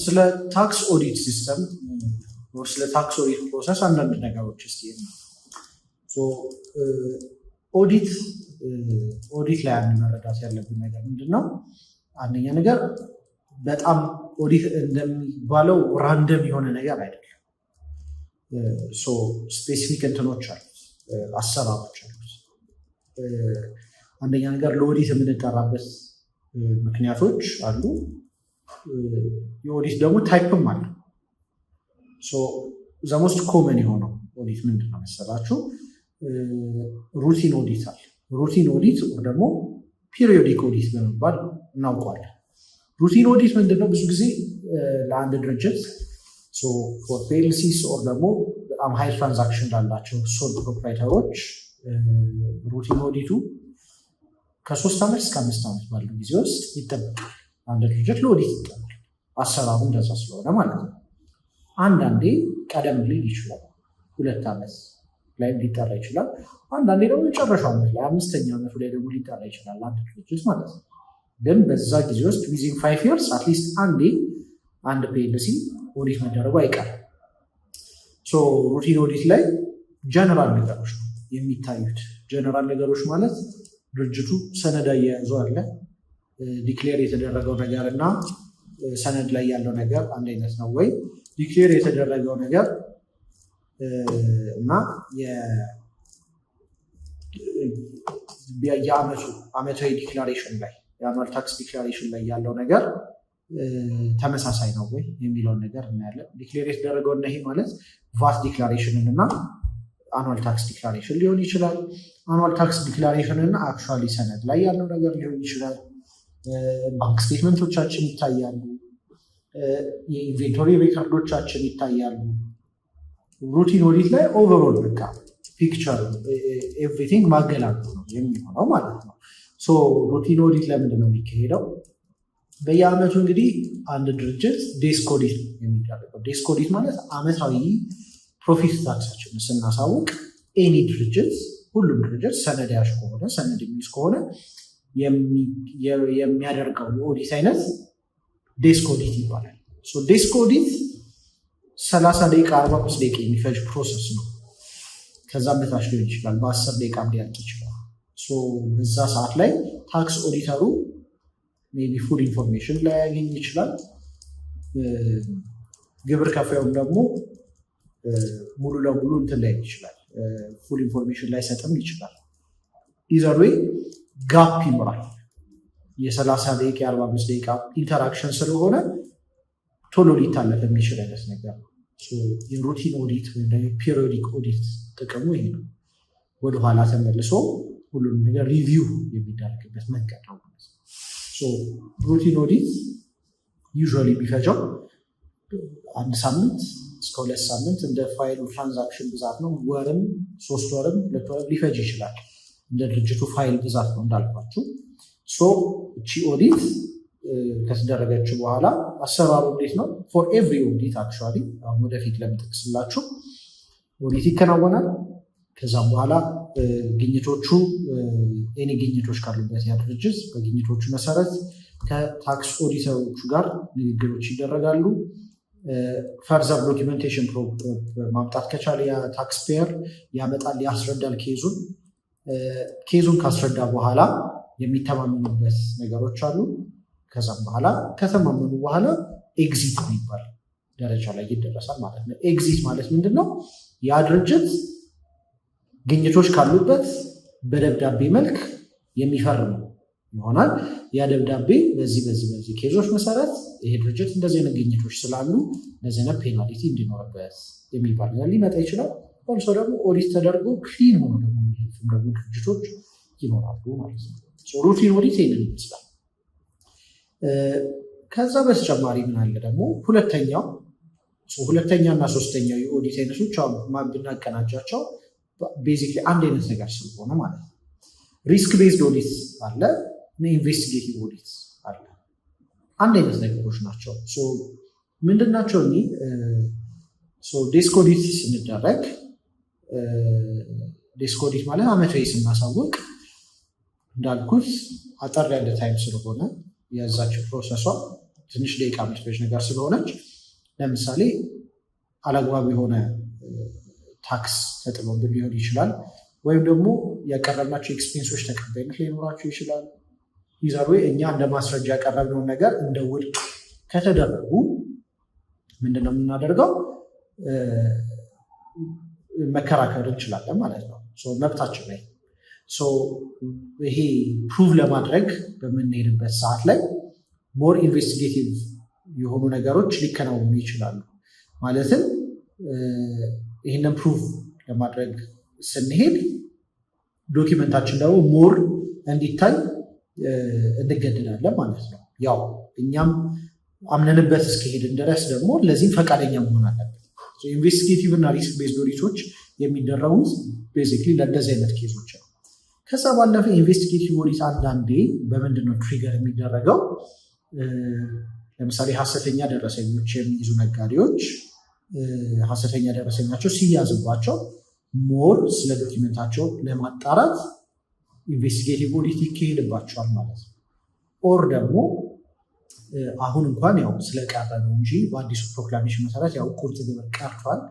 ስለ ታክስ ኦዲት ሲስተም ስለ ታክስ ኦዲት ፕሮሰስ አንዳንድ ነገሮች እስቲ ኦዲት ላይ መረዳት ያለብን ነገር ምንድነው? አንደኛ ነገር በጣም ኦዲት እንደሚባለው ራንደም የሆነ ነገር አይደለም። ስፔሲፊክ እንትኖች አሉ፣ አሰራሮች አሉ። አንደኛ ነገር ለኦዲት የምንጠራበት ምክንያቶች አሉ። የኦዲት ደግሞ ታይፕም አለ። ዘሞስት ኮመን የሆነው ኦዲት ምንድን ነው መሰላችሁ? ሩቲን ኦዲት አለ። ሩቲን ኦዲት ደግሞ ፒሪዮዲክ ኦዲት በመባል እናውቀዋለን። ሩቲን ኦዲት ምንድነው? ብዙ ጊዜ ለአንድ ድርጅት ፎር ፒኤልሲስ ኦር ደግሞ በጣም ሃይ ትራንዛክሽን ላላቸው ሶል ፕሮፕራይተሮች ሩቲን ኦዲቱ ከ3 ዓመት እስከ 5 ዓመት ባለው ጊዜ ውስጥ ይጠበቃል። አንድ ድርጅት ለኦዲት ይጠበቃል። አሰራሩ እንደዛ ስለሆነ ማለት ነው። አንዳንዴ ቀደም ሊል ይችላል፣ 2 ዓመት ላይ ሊጠራ ይችላል። አንዳንዴ ደግሞ የመጨረሻው ዓመት ላይ 5ኛ ዓመቱ ላይ ደግሞ ሊጠራ ይችላል አንድ ድርጅት ማለት ነው። ግን በዛ ጊዜ ውስጥ ዊዚን 5 years አትሊስት አንድ ፒኤልሲ ኦዲት መደረጉ አይቀርም። ሩቲን ኦዲት ላይ ጀነራል ነገሮች ነው የሚታዩት። ጀነራል ነገሮች ማለት ድርጅቱ ሰነድ አያያዙ አለ፣ ዲክሌር የተደረገው ነገር እና ሰነድ ላይ ያለው ነገር አንድ አይነት ነው ወይ፣ ዲክሌር የተደረገው ነገር እና የዓመታዊ ዲክላሬሽን ላይ የአኑዋል ታክስ ዲክላሬሽን ላይ ያለው ነገር ተመሳሳይ ነው ወይ የሚለውን ነገር እናያለን። ዲክሌር የተደረገው እና ይሄ ማለት ቫት ዲክላሬሽንን እና አኑዋል ታክስ ዲክላሬሽን ሊሆን ይችላል። አኑዋል ታክስ ዲክላሬሽን እና አክቹዋሊ ሰነድ ላይ ያለው ነገር ሊሆን ይችላል። ባንክ ስቴትመንቶቻችን ይታያሉ። የኢንቬንቶሪ ሬከርዶቻችን ይታያሉ። ሩቲን ኦዲት ላይ ኦቨርኦል በቃ ፒክቸር ኤቭሪቲንግ ማገላበጥ ነው የሚሆነው ማለት ነው። ሩቲን ኦዲት ለምንድን ነው የሚካሄደው? በየአመቱ እንግዲህ አንድ ድርጅት ዴስክ ኦዲት ነው የሚደረገው። ዴስክ ኦዲት ማለት አመታዊ ፕሮፊት ታክሳችንን ስናሳውቅ ኤኒ ድርጅት ሁሉም ድርጅት ሰነድ ያዥ ከሆነ ሰነድ የሚይዝ ከሆነ የሚያደርገው የኦዲት አይነት ዴስክ ኦዲት ይባላል። ዴስክ ኦዲት 30 ደቂቃ 45 ደቂቃ የሚፈጅ ፕሮሰስ ነው። ከዛም በታች ሊሆን ይችላል፣ በ10 ደቂቃ ሊያልቅ ይችላል። በዛ ሰዓት ላይ ታክስ ኦዲተሩ ሜቢ ፉል ኢንፎርሜሽን ላይ ያገኝ ይችላል። ግብር ከፋዩም ደግሞ ሙሉ ለሙሉ እንትን ላይ ይችላል፣ ፉል ኢንፎርሜሽን ላይ ሰጥም ይችላል። ኢዘር ዌይ ጋፕ ይኖራል። የ30 ደቂቃ 45 ደቂቃ ኢንተራክሽን ስለሆነ ቶሎ ሊታለፍ የሚችል አይነት ነገር ነው። የሩቲን ኦዲት ወይም ፒሪዮዲክ ኦዲት ጥቅሙ ይሄ ነው። ወደኋላ ተመልሶ ሁሉንም ነገር ሪቪው የሚደረግበት መንገድ ነው። ሩቲን ኦዲት ዩዥዋሊ ቢፈጀው 1 ሳምንት እስከ 2 ሳምንት እንደ ፋይሉ ትራንዛክሽን ብዛት ነው። ወርም 3 ወርም 2 ወርም ሊፈጅ ይችላል። እንደ ድርጅቱ ፋይል ብዛት ነው እንዳልኳችሁ። እቺ ኦዲት ከተደረገች በኋላ አሰራሩ እንዴት ነው? ፎር ኤቭሪ ኦዲት አክቹዋሊ አሁን ወደፊት ለምጠቅስላችሁ ኦዲት ይከናወናል። ከዛም በኋላ ግኝቶቹ ኤኒ ግኝቶች ካሉበት ያ ድርጅት በግኝቶቹ መሰረት ከታክስ ኦዲተሮቹ ጋር ንግግሮች ይደረጋሉ። ፈርዘር ዶኪመንቴሽን ማምጣት ከቻለ የታክስ ፔየር ያመጣል፣ ያስረዳል ኬዙን ካስረዳ በኋላ የሚተማመኑበት ነገሮች አሉ። ከዛም በኋላ ከተማመኑ በኋላ ኤግዚት የሚባል ደረጃ ላይ ይደረሳል ማለት ነው። ኤግዚት ማለት ምንድን ነው? ያ ድርጅት ግኝቶች ካሉበት በደብዳቤ መልክ የሚፈርም ይሆናል። ያ ደብዳቤ በዚህ ኬዞች መሰረት ይሄ ድርጅት እንደዚህ አይነት ግኝቶች ስላሉ እንደዚህ አይነት ፔናልቲ እንዲኖርበት የሚባል ነገር ሊመጣ ይችላል። ኦልሶ ደግሞ ኦዲት ተደርጎ ክሊን ሆኖ ደግሞ ድርጅቶች ይኖራሉ ማለት ነው። ሩቲን ኦዲት ይህንን ይመስላል። ከዛ በተጨማሪ ምን አለ ደግሞ ሁለተኛ እና ሶስተኛው የኦዲት አይነቶች ብናቀናጃቸው ቤዚክሊ አንድ አይነት ነገር ስለሆነ ማለት ነው። ሪስክ ቤዝድ ኦዲት አለ እና ኢንቨስቲጌቲቭ ኦዲት አለ። አንድ አይነት ነገሮች ናቸው። ምንድን ናቸው እኒ? ዴስክ ኦዲት ስንደረግ ዴስክ ኦዲት ማለት አመታዊ ስናሳውቅ እንዳልኩት አጠር ያለ ታይም ስለሆነ የዛቸው ፕሮሰሷ ትንሽ ደቂቃ የምትፈጅ ነገር ስለሆነች ለምሳሌ አላግባብ የሆነ ታክስ ተጥሎብን ሊሆን ይችላል፣ ወይም ደግሞ ያቀረብናቸው ኤክስፔንሶች ተቀባይነት ሊኖራቸው ይችላል። ይዘሩ እኛ እንደ ማስረጃ ያቀረብነውን ነገር እንደ ውድቅ ከተደረጉ ምንድነው የምናደርገው? መከራከር እንችላለን ማለት ነው። መብታችን ላይ ይሄ ፕሩቭ ለማድረግ በምንሄድበት ሰዓት ላይ ሞር ኢንቨስቲጌቲቭ የሆኑ ነገሮች ሊከናወኑ ይችላሉ። ማለትም ይህንን ፕሩቭ ለማድረግ ስንሄድ ዶኪመንታችን ደግሞ ሞር እንዲታይ እንገደዳለን ማለት ነው። ያው እኛም አምነንበት እስከሄድን ድረስ ደግሞ ለዚህም ፈቃደኛ መሆን አለብን። ኢንቨስቲጌቲቭ እና ሪስክ ቤዝድ ኦዲቶች የሚደረጉት ቤዚክሊ ለእንደዚህ አይነት ኬዞች ነው። ከዛ ባለፈ ኢንቨስቲጌቲቭ ኦዲት አንዳንዴ በምንድነው ትሪገር የሚደረገው? ለምሳሌ ሀሰተኛ ደረሰኞች የሚይዙ ነጋዴዎች ሀሰተኛ ደረሰኛቸው ሲያዝባቸው ሞር ስለ ዶኪመንታቸው ለማጣራት ኢንቨስቲጌቲቭ ኦዲት ይካሄድባቸዋል ማለት ነው። ኦር ደግሞ አሁን እንኳን ያው ስለቀረ ነው እንጂ በአዲሱ ፕሮክላሜሽን መሰረት ያው ቁርጥ ግብር ቀርቷል።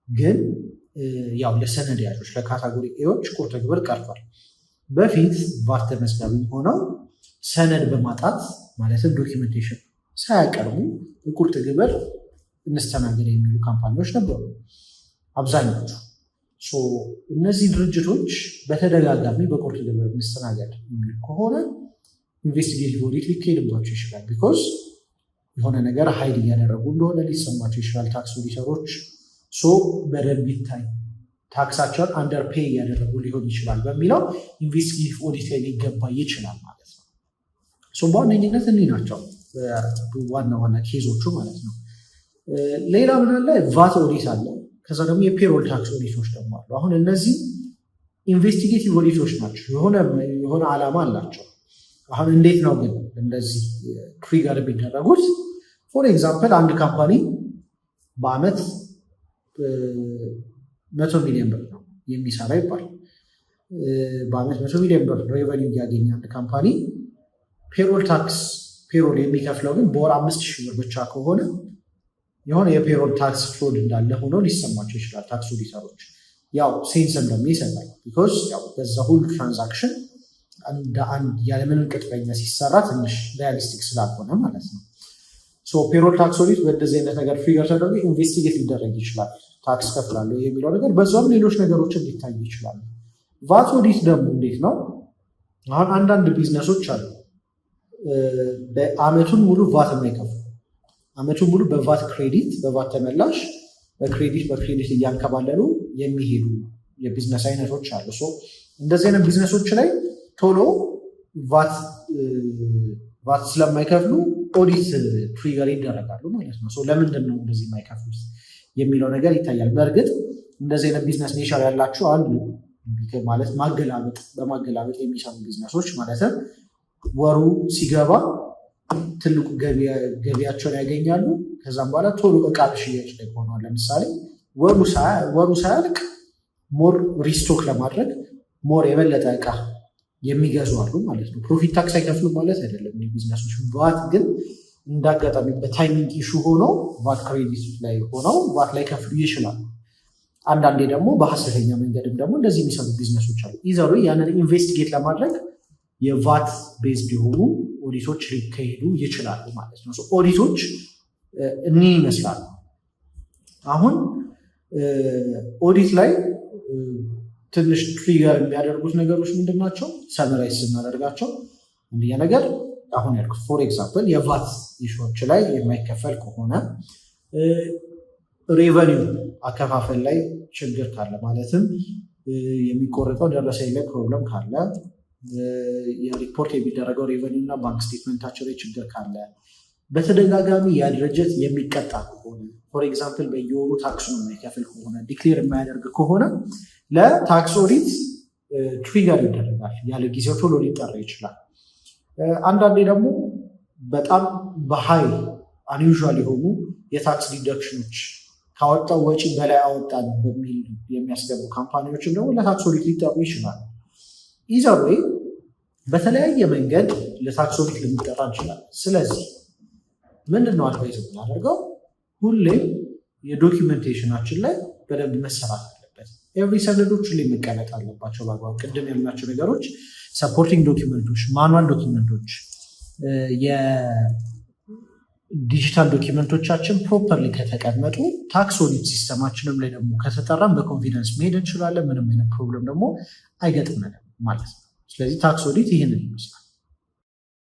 ግን ያው ለሰነድ ያዦች ለካታጎሪ ኤዎች ቁርጥ ግብር ቀርቷል። በፊት ቫት ተመዝጋቢ ሆነው ሰነድ በማጣት ማለትም ዶኪመንቴሽን ሳያቀርቡ ቁርጥ ግብር እንስተናገድ የሚሉ ካምፓኒዎች ነበሩ አብዛኞቹ። እነዚህ ድርጅቶች በተደጋጋሚ በቁርጥ ግብር እንስተናገድ የሚሉ ከሆነ ኢንቨስቲጌቲቭ ኦዲት ሊካሄድባቸው ይችላል። ቢኮዝ የሆነ ነገር ሀይድ እያደረጉ እንደሆነ ሊሰማቸው ይችላል ታክስ ኦዲተሮች። በደንብ ይታይ ታክሳቸውን አንደር ፔይ እያደረጉ ሊሆን ይችላል በሚለው ኢንቨስቲጌቲቭ ኦዲት ላይ ሊገባ ይችላል ማለት ነው። በዋነኝነት እኒህ ናቸው ዋና ዋና ኬዞቹ ማለት ነው። ሌላ ምን አለ? ቫት ኦዲት አለ። ከዛ ደግሞ የፔሮል ታክስ ኦዲቶች ደግሞ አሉ። አሁን እነዚህ ኢንቨስቲጌቲቭ ኦዲቶች ናቸው፣ የሆነ ዓላማ አላቸው። አሁን እንዴት ነው ግን እንደዚህ ትሪገር የሚደረጉት? ፎር ኤግዛምፕል አንድ ካምፓኒ በአመት 100 ሚሊዮን ብር ነው የሚሰራ ይባላል። በአመት 100 ሚሊዮን ብር ሬቨኒው እያገኘ አንድ ካምፓኒ ፔሮል የሚከፍለው ግን በወር 5,000 ብር ብቻ ከሆነ የሆነ የፔሮል ታክስ ፍሮድ እንዳለ ሆኖ ሊሰማቸው ይችላል ታክስ ኦዲተሮች። ያው ሴንስ እንደሚሰጣል ቢኮዝ ያው በዛ ሁሉ ትራንዛክሽን እንደ አንድ ያለምንም ቅጥረኛ ሲሰራ ትንሽ ሪያሊስቲክ ስላልሆነ ማለት ነው። ፔሮል ታክስ ኦዲት በእንደዚህ አይነት ነገር ፊገር ተደርጎ ኢንቨስቲጌት ሊደረግ ይችላል። ታክስ ከፍላለሁ የሚለው ነገር በዛም ሌሎች ነገሮችን ሊታዩ ይችላሉ። ቫት ኦዲት ደግሞ እንዴት ነው? አሁን አንዳንድ ቢዝነሶች አሉ በአመቱን ሙሉ ቫት የማይከፍሉ አመቱን ሙሉ በቫት ክሬዲት በቫት ተመላሽ በክሬዲት እያንከባለሉ የሚሄዱ የቢዝነስ አይነቶች አሉ። እንደዚህ አይነት ቢዝነሶች ላይ ቶሎ ቫት ስለማይከፍሉ ኦዲት ትሪገር ይደረጋሉ ማለት ነው። ለምንድን ነው እንደዚህ የማይከፍሉት የሚለው ነገር ይታያል። በእርግጥ እንደዚህ አይነት ቢዝነስ ኔቸር ያላቸው አሉ ማለት በማገላበጥ የሚሰሩ ቢዝነሶች ማለትም ወሩ ሲገባ ትልቁ ገቢያቸውን ያገኛሉ። ከዛም በኋላ ቶሎ እቃ ሽያጭ ላይ ሆነዋል። ለምሳሌ ወሩ ሳያልቅ ሞር ሪስቶክ ለማድረግ ሞር የበለጠ እቃ የሚገዙ አሉ ማለት ነው። ፕሮፊት ታክስ አይከፍሉ ማለት አይደለም ቢዝነሶች። ቫት ግን እንዳጋጣሚ በታይሚንግ ኢሹ ሆኖ ቫት ክሬዲት ላይ ሆነው ቫት ላይ ከፍሉ ይችላል። አንዳንዴ ደግሞ በሀሰተኛ መንገድም ደግሞ እንደዚህ የሚሰሩ ቢዝነሶች አሉ። ኢዘሩ ያንን ኢንቨስቲጌት ለማድረግ የቫት ቤዝድ የሆኑ ኦዲቶች ሊካሄዱ ይችላሉ ማለት ነው። ኦዲቶች እኒህ ይመስላሉ። አሁን ኦዲት ላይ ትንሽ ትሪገር የሚያደርጉት ነገሮች ምንድን ናቸው? ሰመራይዝ ስናደርጋቸው አንደኛ ነገር አሁን ያልኩት ፎር ኤግዛምፕል የቫት ኢሹዎች ላይ የማይከፈል ከሆነ ሬቨኒው አከፋፈል ላይ ችግር ካለ ማለትም የሚቆረጠው ደረሰኝ ላይ ፕሮብለም ካለ የሪፖርት የሚደረገው ሬቨኒው እና ባንክ ስቴትመንታቸው ላይ ችግር ካለ በተደጋጋሚ ያ ድርጅት የሚቀጣ ከሆነ ፎር ኤግዛምፕል በየወሩ ታክሱን የማይከፍል ከሆነ ዲክሌር የማያደርግ ከሆነ ለታክስ ኦዲት ትሪገር ይደረጋል። ያለ ጊዜው ቶሎ ሊጠራ ይችላል። አንዳንዴ ደግሞ በጣም በሀይ አንዩዥዋል የሆኑ የታክስ ዲደክሽኖች ካወጣው ወጪ በላይ አወጣን በሚል የሚያስገቡ ካምፓኒዎችም ደግሞ ለታክስ ኦዲት ሊጠሩ ይችላል። ኢዘር ዌይ በተለያየ መንገድ ለታክስ ኦዲት ልንጠራ እንችላለን። ስለዚህ ምንድነው አድቫይዝ የምናደርገው? ሁሌም የዶኪመንቴሽናችን ላይ በደንብ መሰራት አለበት። ኤቭሪ ሰነዶች ሁሌ መቀመጥ አለባቸው በአግባቡ። ቅድም ያልናቸው ነገሮች ሰፖርቲንግ ዶኪመንቶች፣ ማኑዋል ዶኪመንቶች፣ የዲጂታል ዶኪመንቶቻችን ፕሮፐርሊ ከተቀመጡ ታክስ ኦዲት ሲስተማችንም ላይ ደግሞ ከተጠራም በኮንፊደንስ መሄድ እንችላለን። ምንም አይነት ፕሮብለም ደግሞ አይገጥመንም ማለት ነው። ስለዚህ ታክስ ኦዲት ይህንን ይመስላል።